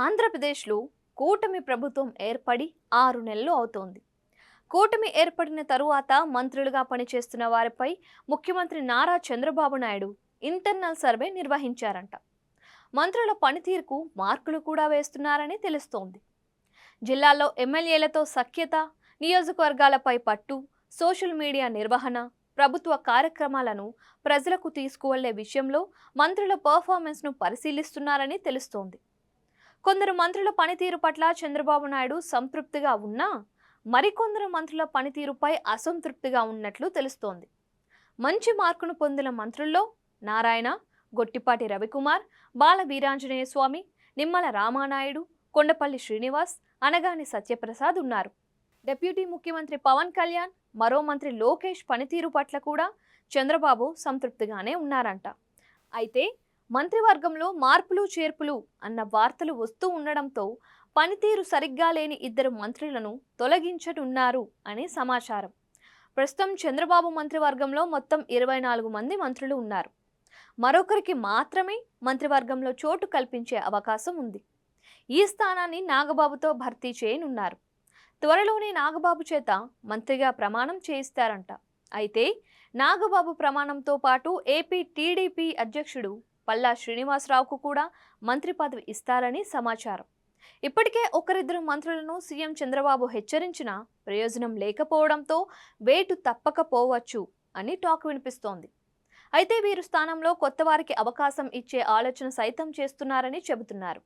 ఆంధ్రప్రదేశ్లో కూటమి ప్రభుత్వం ఏర్పడి 6 నెలలు అవుతోంది. కూటమి ఏర్పడిన తరువాత మంత్రులుగా పనిచేస్తున్న వారిపై ముఖ్యమంత్రి నారా చంద్రబాబు నాయుడు ఇంటర్నల్ సర్వే నిర్వహించారంట. మంత్రుల పనితీరుకు మార్కులు కూడా వేస్తున్నారని తెలుస్తోంది. జిల్లాల్లో ఎమ్మెల్యేలతో సఖ్యత, నియోజకవర్గాలపై పట్టు, సోషల్ మీడియా నిర్వహణ, ప్రభుత్వ కార్యక్రమాలను ప్రజలకు తీసుకువెళ్లే విషయంలో మంత్రుల పర్ఫార్మెన్స్ను పరిశీలిస్తున్నారని తెలుస్తోంది. కొందరు మంత్రుల పనితీరు పట్ల చంద్రబాబు నాయుడు సంతృప్తిగా ఉన్నా మరికొందరు మంత్రుల పనితీరుపై అసంతృప్తిగా ఉన్నట్లు తెలుస్తోంది. మంచి మార్కును పొందిన మంత్రుల్లో నారాయణ, గొట్టిపాటి రవికుమార్, బాల వీరాంజనేయ స్వామి, నిమ్మల రామానాయుడు, కొండపల్లి శ్రీనివాస్, అనగాని సత్యప్రసాద్ ఉన్నారు. డిప్యూటీ ముఖ్యమంత్రి పవన్ కళ్యాణ్, మరో మంత్రి లోకేష్ పనితీరు పట్ల కూడా చంద్రబాబు సంతృప్తిగానే ఉన్నారంట. అయితే మంత్రివర్గంలో మార్పులు చేర్పులు అన్న వార్తలు వస్తూ ఉండడంతో పనితీరు సరిగ్గా లేని 2 మంత్రులను తొలగించనున్నారు అని సమాచారం. ప్రస్తుతం చంద్రబాబు మంత్రివర్గంలో మొత్తం 24 మంది మంత్రులు ఉన్నారు. మరొకరికి మాత్రమే మంత్రివర్గంలో చోటు కల్పించే అవకాశం ఉంది. ఈ స్థానాన్ని నాగబాబుతో భర్తీ చేయనున్నారు. త్వరలోనే నాగబాబు చేత మంత్రిగా ప్రమాణం చేయిస్తారంట. అయితే నాగబాబు ప్రమాణంతో పాటు ఏపీ టీడీపీ అధ్యక్షుడు పల్లా శ్రీనివాసరావుకు కూడా మంత్రి పదవి ఇస్తారని సమాచారం. ఇప్పటికే ఒకరిద్దరు మంత్రులను సీఎం చంద్రబాబు హెచ్చరించినా ప్రయోజనం లేకపోవడంతో వేటు తప్పకపోవచ్చు అని టాక్ వినిపిస్తోంది. అయితే వీరు స్థానంలో కొత్త వారికి అవకాశం ఇచ్చే ఆలోచన సైతం చేస్తున్నారని చెబుతున్నారు.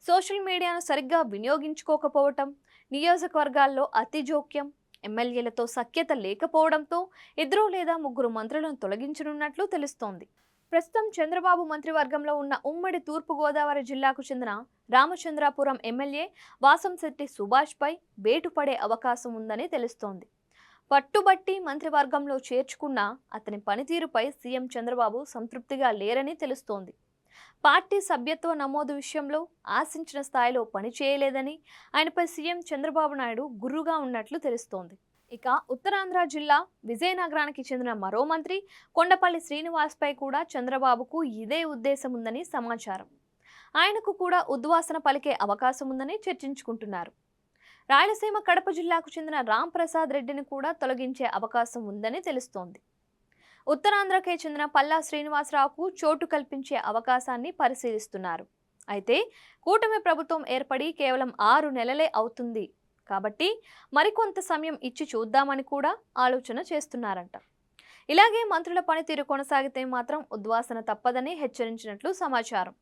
సోషల్ మీడియాను సరిగ్గా వినియోగించుకోకపోవటం, నియోజకవర్గాల్లో అతి జోక్యం, ఎమ్మెల్యేలతో సఖ్యత లేకపోవడంతో 2 లేదా 3 మంత్రులను తొలగించనున్నట్లు తెలుస్తోంది. ప్రస్తుతం చంద్రబాబు మంత్రివర్గంలో ఉన్న ఉమ్మడి తూర్పుగోదావరి జిల్లాకు చెందిన రామచంద్రాపురం ఎమ్మెల్యే వాసంశెట్టి సుభాష్ పై వేటు పడే అవకాశం ఉందని తెలుస్తోంది. పట్టుబట్టి మంత్రివర్గంలో చేర్చుకున్న అతని పనితీరుపై సీఎం చంద్రబాబు సంతృప్తిగా లేరని తెలుస్తోంది. పార్టీ సభ్యత్వ నమోదు విషయంలో ఆశించిన స్థాయిలో పనిచేయలేదని ఆయనపై సీఎం చంద్రబాబు నాయుడు గుర్రుగా ఉన్నట్లు తెలుస్తోంది. ఇక ఉత్తరాంధ్ర జిల్లా విజయనగరానికి చెందిన మరో మంత్రి కొండపల్లి శ్రీనివాస్పై కూడా చంద్రబాబుకు ఇదే ఉద్దేశం ఉందని సమాచారం. ఆయనకు కూడా ఉద్వాసన పలికే అవకాశం ఉందని చర్చించుకుంటున్నారు. రాయలసీమ కడప జిల్లాకు చెందిన రామ్ ప్రసాద్ రెడ్డిని కూడా తొలగించే అవకాశం ఉందని తెలుస్తోంది. ఉత్తరాంధ్రకే చెందిన పల్లా శ్రీనివాసరావుకు చోటు కల్పించే అవకాశాన్ని పరిశీలిస్తున్నారు. అయితే కూటమి ప్రభుత్వం ఏర్పడి కేవలం 6 నెలలే అవుతుంది కాబట్టి మరికొంత సమయం ఇచ్చి చూద్దామని కూడా ఆలోచన చేస్తున్నారంట. ఇలాగే మంత్రుల పనితీరు కొనసాగితే మాత్రం ఉద్వాసన తప్పదని హెచ్చరించినట్లు సమాచారం.